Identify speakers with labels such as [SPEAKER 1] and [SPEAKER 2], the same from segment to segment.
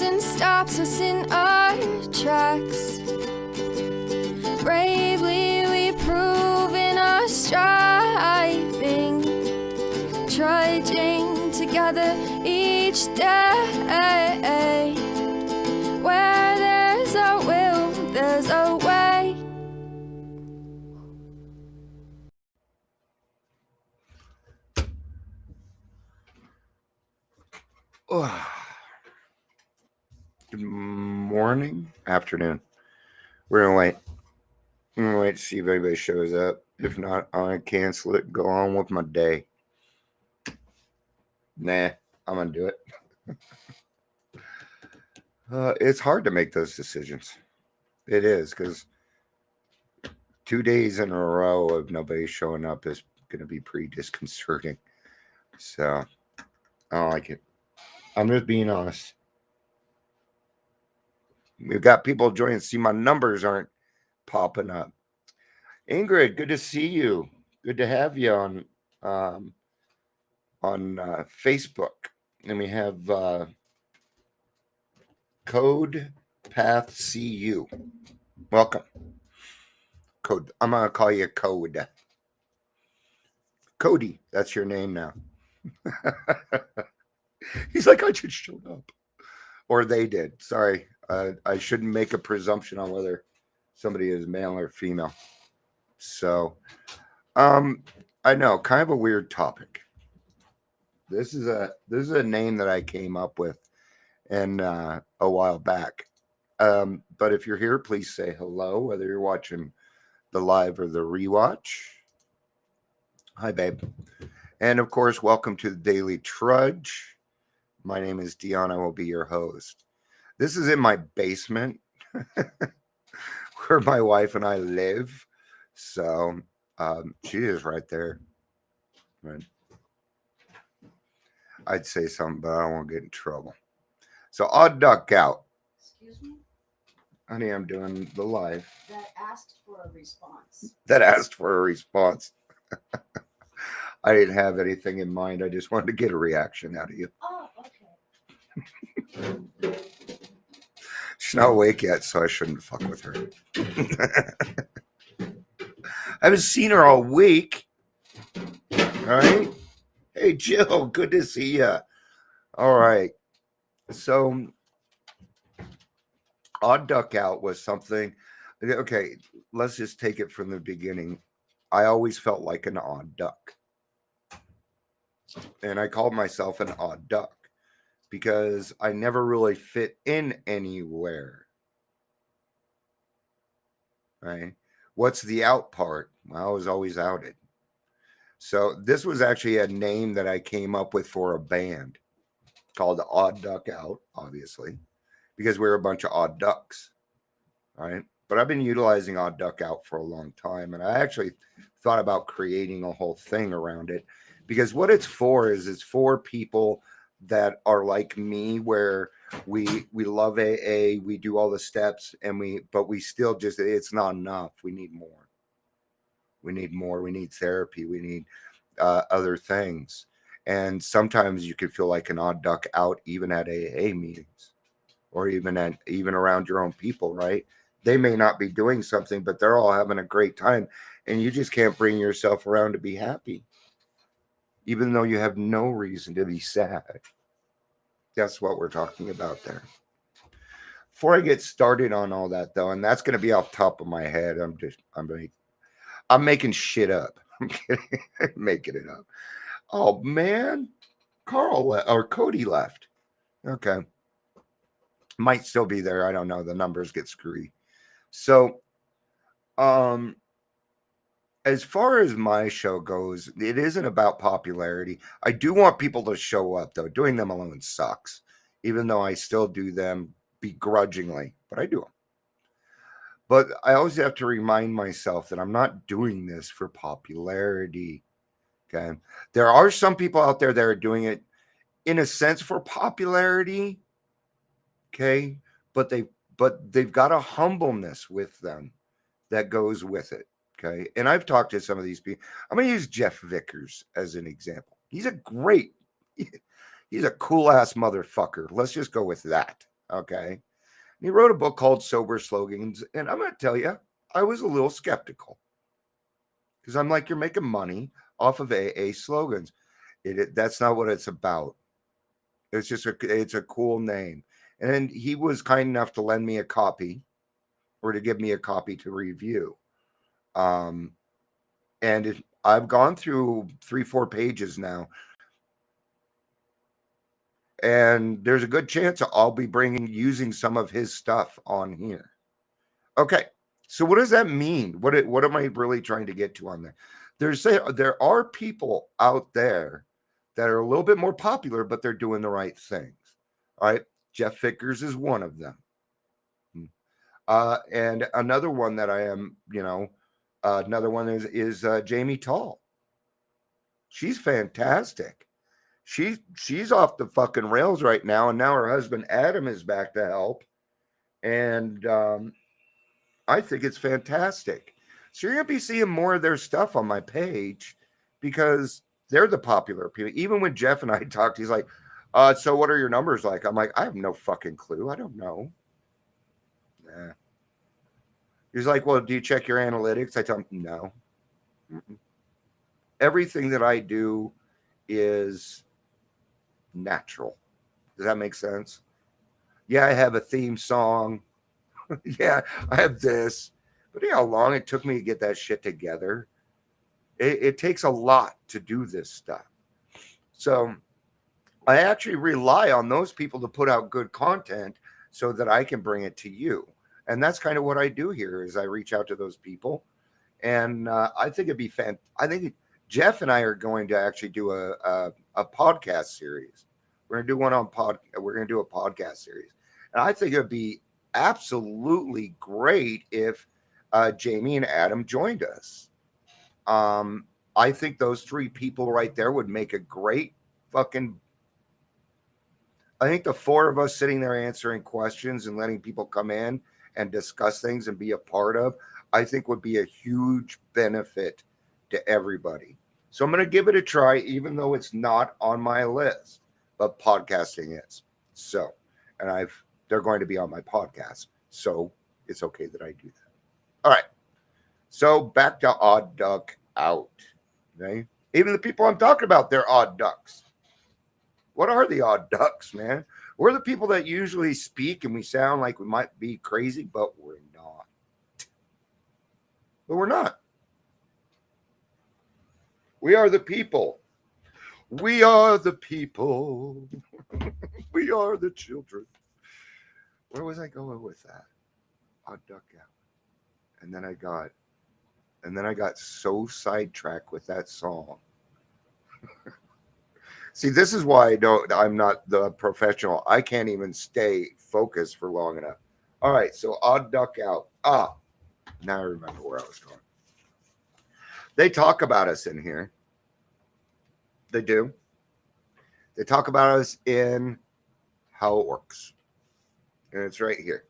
[SPEAKER 1] and stops us in our tracks. Bravely we prove in our striving, trudging together each day. Where there's a will, there's a way.
[SPEAKER 2] Good morning, afternoon. We're gonna wait. I'm gonna wait to see if anybody shows up. If not, I'm gonna cancel it. Go on with my day. Nah, I'm gonna do it. It's hard to make those decisions. It is because 2 days in a row of nobody showing up is gonna be pretty disconcerting. So I don't like it. I'm just being honest. We've got people joining. See, my numbers aren't popping up. Ingrid, good to see you. Good to have you on Facebook. And we have Code Path CU. Welcome. Code. I'm gonna call you Code. Cody, that's your name now. He's like, I just showed up. Or they did. Sorry. I shouldn't make a presumption on whether somebody is male or female. So I know, kind of a weird topic. This is a name that I came up with and a while back. But if you're here, please say hello, whether you're watching the live or the rewatch. Hi, babe. And of course, welcome to the Daily Trudge. My name is Dion. I will be your host. This is in my basement where my wife and I live. So she is right there. Right. I'd say something, but I don't want to get in trouble. So Odd Duck Out.
[SPEAKER 3] Excuse me?
[SPEAKER 2] Honey, I'm doing the live.
[SPEAKER 3] That asked for a response.
[SPEAKER 2] That asked for a response. I didn't have anything in mind. I just wanted to get a reaction out of you.
[SPEAKER 3] Oh, okay.
[SPEAKER 2] She's not awake yet, so I shouldn't fuck with her. I haven't seen her all week. All right. Hey, Jill, good to see you. All right. So, Odd Duck Out was something. Okay, let's just take it from the beginning. I always felt like an odd duck. And I called myself an odd duck because I never really fit in anywhere. Right? What's the out part? Well, I was always outed. So this was actually a name that I came up with for a band called Odd Duck Out, obviously, because we're a bunch of odd ducks. Right? But I've been utilizing Odd Duck Out for a long time, and I actually thought about creating a whole thing around it because what it's for is it's for people that are like me, where we love AA, we do all the steps, but we still just, it's not enough. We need more. We need more. We need therapy. We need other things. And sometimes you can feel like an odd duck out even at AA meetings, or even around your own people, right? They may not be doing something, but they're all having a great time, and you just can't bring yourself around to be happy, even though you have no reason to be sad. That's what we're talking about there. Before I get started on all that, though, and that's going to be off top of my head, I'm making shit up. I'm kidding. I'm making it up. Oh man, Cody left. Okay, might still be there. I don't know. The numbers get screwy. So, as far as my show goes, it isn't about popularity. I do want people to show up, though. Doing them alone sucks, even though I still do them begrudgingly, but I do them. But I always have to remind myself that I'm not doing this for popularity. Okay. There are some people out there that are doing it in a sense for popularity. Okay. But they've got a humbleness with them that goes with it. Okay. And I've talked to some of these people. I'm going to use Jeff Vickers as an example. He's a cool ass motherfucker. Let's just go with that. Okay. He wrote a book called Sober Slogans. And I'm going to tell you, I was a little skeptical because I'm like, you're making money off of AA slogans. That's not what it's about. It's a cool name. And he was kind enough to lend me a copy or to give me a copy to review. And I've gone through 3-4 pages now. And there's a good chance I'll be using some of his stuff on here. Okay, so what does that mean? What am I really trying to get to on there? There are people out there that are a little bit more popular, but they're doing the right things. All right, Jeff Vickers is one of them, and another one that I am, another one is Jamie Tall. She's fantastic. She's off the fucking rails right now, and now her husband Adam is back to help, and I think it's fantastic. So you're gonna be seeing more of their stuff on my page because they're the popular people. Even when Jeff and I talked, he's like, "So what are your numbers like?" I'm like, "I have no fucking clue. I don't know." Nah. He's like, "Well, do you check your analytics?" I tell him, "No." Mm-mm. Everything that I do is natural. Does that make sense? Yeah, I have a theme song. Yeah, I have this. But you know how long it took me to get that shit together? It takes a lot to do this stuff. So I actually rely on those people to put out good content so that I can bring it to you. And that's kind of what I do here is I reach out to those people. And I think it'd be I think Jeff and I are going to actually do a podcast series. We're going to do We're going to do a podcast series. And I think it'd be absolutely great if Jamie and Adam joined us. I think those 3 people right there would make a great fucking. I think the 4 of us sitting there answering questions and letting people come in and discuss things and be a part of, I think would be a huge benefit to everybody. So I'm going to give it a try, even though it's not on my list, but podcasting is. So, and they're going to be on my podcast. So it's okay that I do that. All right. So back to Odd Duck Out. Okay. Even the people I'm talking about, they're odd ducks. What are the odd ducks, man? We're the people that usually speak and we sound like we might be crazy, but we're not. But we're not. We are the people. We are the people. We are the children. Where was I going with that? Odd Duck Out. And then I got so sidetracked with that song. See, this is why I'm not the professional. I can't even stay focused for long enough. All right, so Odd Duck Out. Now I remember where I was going. They talk about us in here. They do. They talk about us in how it works. And it's right here.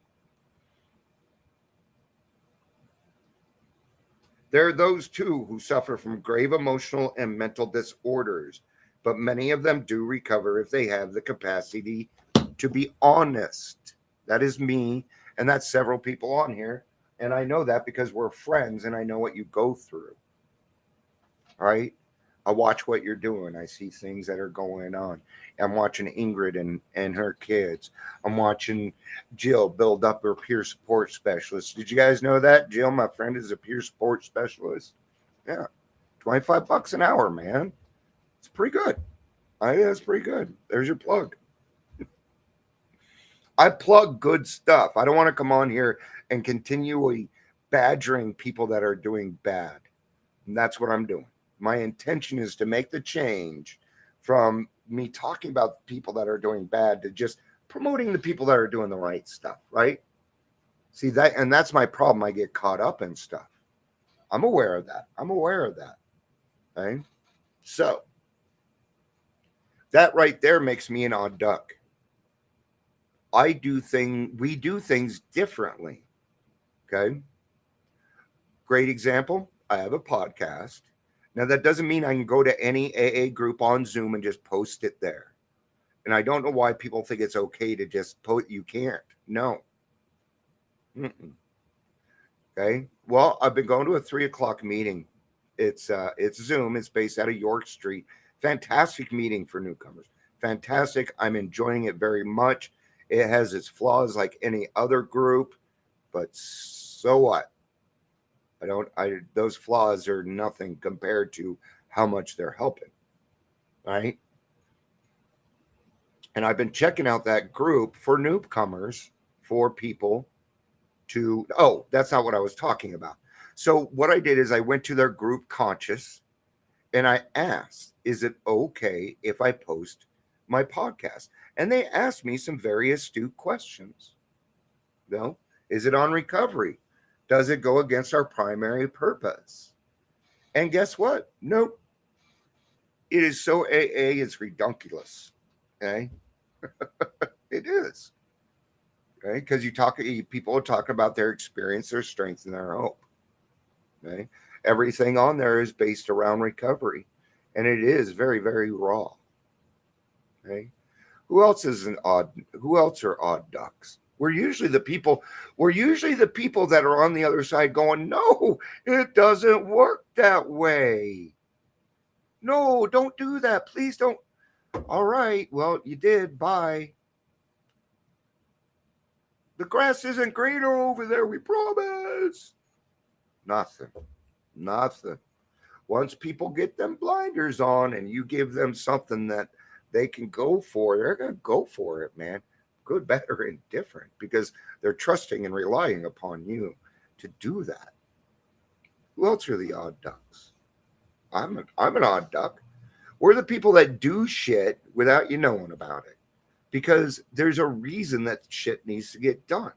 [SPEAKER 2] There are those too who suffer from grave emotional and mental disorders, but many of them do recover if they have the capacity to be honest. That is me, and that's several people on here. And I know that because we're friends and I know what you go through. All right? I watch what you're doing. I see things that are going on. I'm watching Ingrid and her kids. I'm watching Jill build up her peer support specialist. Did you guys know that? Jill, my friend, is a peer support specialist. Yeah. $25 an hour, man. It's pretty good. I think that's pretty good. There's your plug. I plug good stuff. I don't want to come on here and continually badgering people that are doing bad. And that's what I'm doing. My intention is to make the change from me talking about people that are doing bad to just promoting the people that are doing the right stuff, right? See that, and that's my problem. I get caught up in stuff. I'm aware of that. Okay? So that right there makes me an odd duck. We do things differently. Okay. Great example. I have a podcast. Now, that doesn't mean I can go to any AA group on Zoom and just post it there. And I don't know why people think it's okay to just post. You can't. No. Mm-mm. Okay. Well, I've been going to a 3 o'clock meeting. It's Zoom. It's based out of York Street. Fantastic meeting for newcomers. Fantastic. I'm enjoying it very much. It has its flaws like any other group, but so what? Those flaws are nothing compared to how much they're helping. Right. And I've been checking out that group for newcomers, for people to, oh, that's not what I was talking about. So what I did is I went to their group conscious and I asked, is it okay if I post my podcast? And they asked me some very astute questions. No, is it on recovery? Does it go against our primary purpose? And guess what? Nope. It is so AA, it's redunculous. Okay. It is. Okay. Because people are talking about their experience, their strength, and their hope. Okay. Everything on there is based around recovery. And it is very, very raw. Okay. Who else are odd ducks? We're usually the people that are on the other side going, no, it doesn't work that way. No, don't do that. Please don't. All right. Well, you did. Bye. The grass isn't greener over there, we promise. Nothing. Nothing. Once people get them blinders on and you give them something that they can go for, they're going to go for it, man. Good, better, and different, because they're trusting and relying upon you to do that. Who else are the odd ducks? I'm an odd duck. We're the people that do shit without you knowing about it, because there's a reason that shit needs to get done.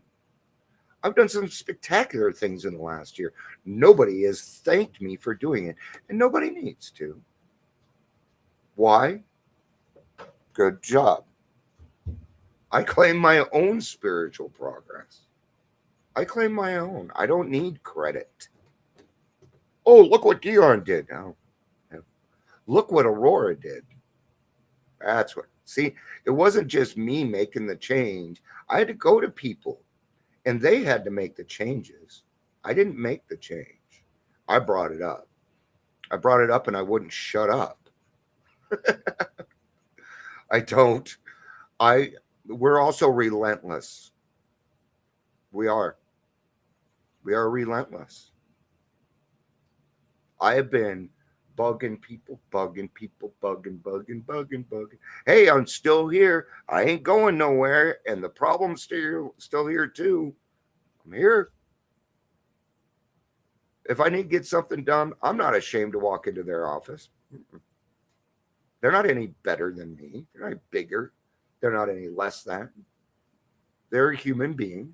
[SPEAKER 2] I've done some spectacular things in the last year. Nobody has thanked me for doing it, and nobody needs to. Why? Good job. I claim my own spiritual progress. I claim my own. I don't need credit. Oh, look what Dion did. Oh, look what Aurora did. That's what. See, it wasn't just me making the change. I had to go to people, and they had to make the changes. I didn't make the change. I brought it up. I brought it up, and I wouldn't shut up. I don't. We're also relentless. We are. We are relentless. I have been bugging people. Hey, I'm still here. I ain't going nowhere, and the problem's still here too. I'm here. If I need to get something done, I'm not ashamed to walk into their office. They're not any better than me. They're not bigger. They're not any less than. They're a human being,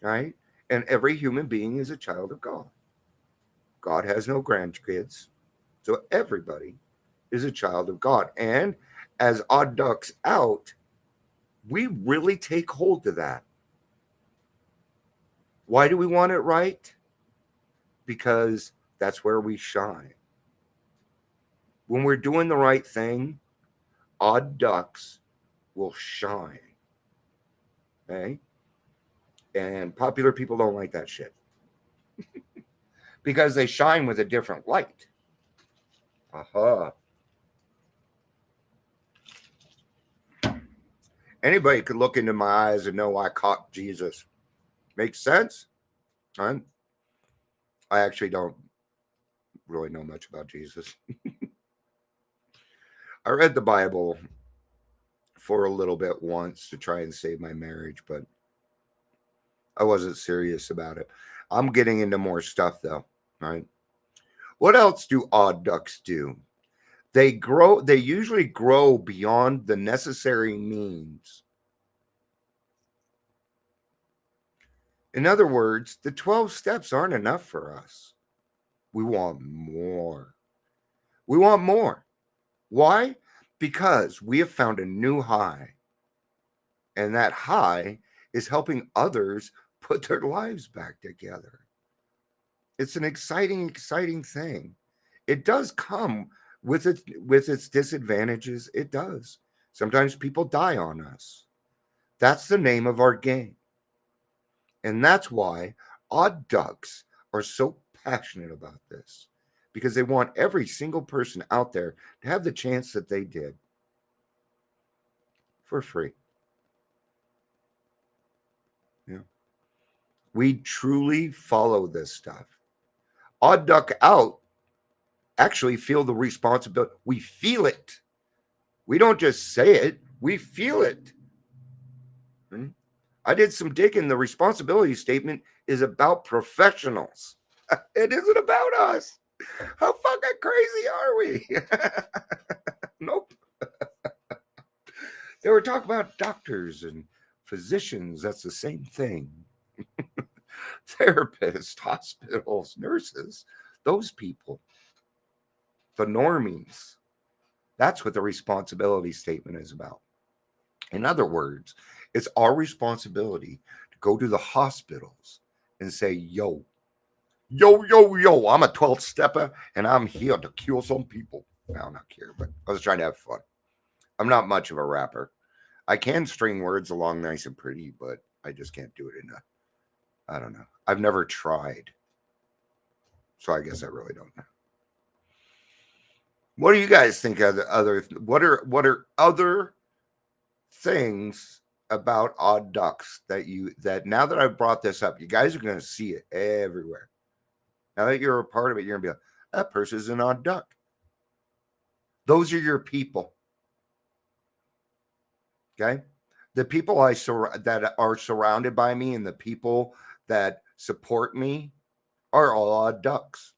[SPEAKER 2] right? And every human being is a child of God. God has no grandkids. So everybody is a child of God. And as odd ducks out, we really take hold of that. Why do we want it right? Because that's where we shine. When we're doing the right thing, odd ducks will shine. Okay? And popular people don't like that shit. Because they shine with a different light. Aha. Anybody could look into my eyes and know I caught Jesus. Makes sense? I actually don't really know much about Jesus. I read the Bible for a little bit once to try and save my marriage, but I wasn't serious about it. I'm getting into more stuff though, right? What else do odd ducks do? They usually grow beyond the necessary means. In other words, the 12 steps aren't enough for us. We want more. We want more. Why? Because we have found a new high. And that high is helping others put their lives back together. It's an exciting thing. It does come with its disadvantages. It does. Sometimes people die on us. That's the name of our game. And that's why odd ducks are so passionate about this, because they want every single person out there to have the chance that they did for free. Yeah. We truly follow this stuff. Odd duck out actually feel the responsibility. We feel it. We don't just say it, we feel it. I did some digging. The responsibility statement is about professionals. It isn't about us. How fucking crazy are we? Nope. They were talking about doctors and physicians. That's the same thing. Therapists, hospitals, nurses, those people, the normies. That's what the responsibility statement is about. In other words, it's our responsibility to go to the hospitals and say, yo, I'm a 12th stepper and I'm here to kill some people. No, not here, but I was trying to have fun. I'm not much of a rapper. I can string words along nice and pretty, but I just can't do it in I don't know. I've never tried. So I guess I really don't know. What do you guys think of the other what are other things about odd ducks that now that I've brought this up, you guys are going to see it everywhere. Now that you're a part of it, you're going to be like, that person's an odd duck. Those are your people. Okay? The people that are surrounded by me and the people that support me are all odd ducks.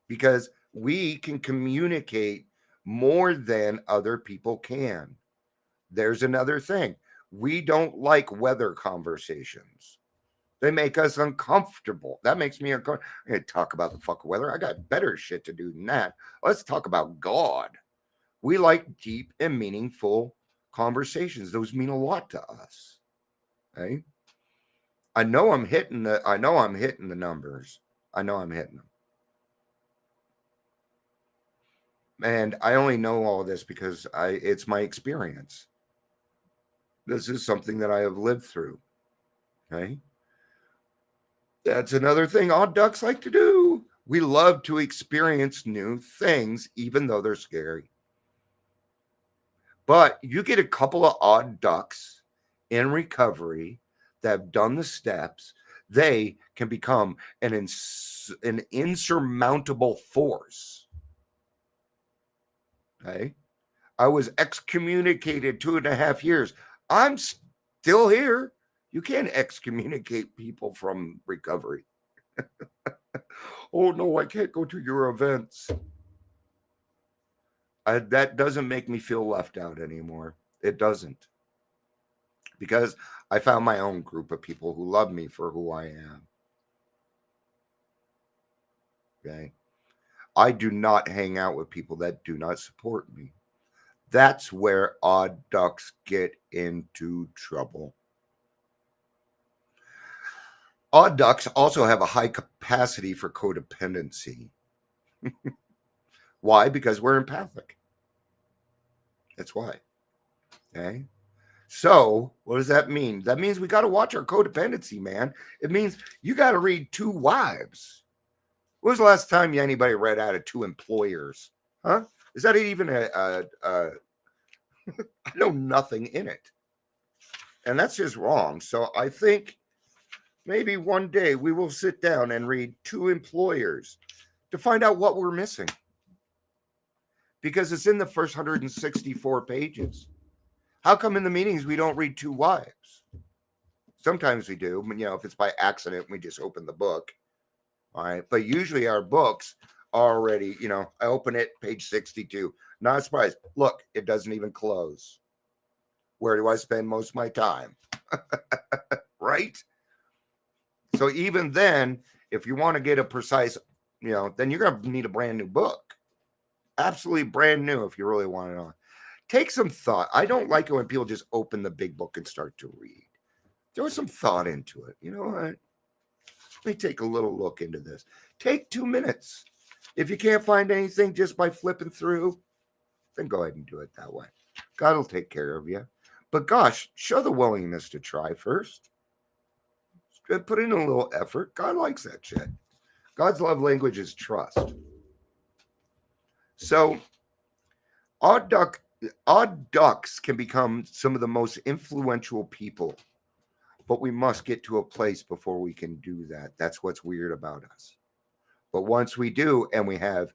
[SPEAKER 2] Because we can communicate more than other people can. There's another thing. We don't like weather conversations. They make us uncomfortable. That makes me uncomfortable. I'm going to talk about the fucking weather. I got better shit to do than that. Let's talk about God. We like deep and meaningful conversations. Those mean a lot to us. Okay? I know I'm hitting the numbers. I know I'm hitting them. And I only know all this because it's my experience. This is something that I have lived through. Okay? That's another thing odd ducks like to do. We love to experience new things, even though they're scary. But you get a couple of odd ducks in recovery that have done the steps, they can become an insurmountable force. Okay? I was excommunicated 2.5 years. I'm still here. You can't excommunicate people from recovery. Oh, no, I can't go to your events. That doesn't make me feel left out anymore. It doesn't. Because I found my own group of people who love me for who I am. Okay? I do not hang out with people that do not support me. That's where odd ducks get into trouble. Odd ducks also have a high capacity for codependency. Why? Because we're empathic. That's why. Okay. So, what does that mean? That means we got to watch our codependency, man. It means you got to read Two Wives. When was the last time anybody read out of Two Employers? Huh? Is that even I know nothing in it. And that's just wrong. So I think maybe one day we will sit down and read Two Employers to find out what we're missing. Because it's in the first 164 pages. How come in the meetings we don't read Two Wives? Sometimes we do, if it's by accident, we just open the book. All right. But usually our books are already, I open it, page 62. Not surprised. Look, it doesn't even close. Where do I spend most of my time? Right? So even then, if you want to get a precise, then you're going to need a brand new book. Absolutely brand new if you really want to know. Take some thought. I don't like it when people just open the big book and start to read. Throw some thought into it. You know what? Let me take a little look into this. Take 2 minutes. If you can't find anything just by flipping through, then go ahead and do it that way. God will take care of you. But gosh, show the willingness to try first. Put in a little effort. God likes that shit. God's love language is trust. So odd ducks can become some of the most influential people, but we must get to a place before we can do that. That's what's weird about us. But once we do, and we have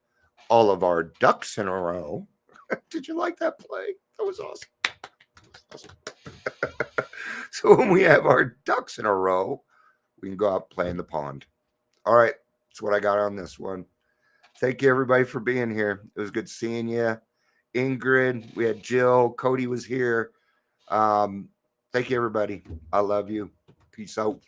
[SPEAKER 2] all of our ducks in a row, did you like that play? That was awesome. So when we have our ducks in a row, we can go out and play in the pond. All right, that's what I got on this one. Thank you, everybody, for being here. It was good seeing you. Ingrid, we had Jill, Cody was here. Thank you, everybody. I love you. Peace out.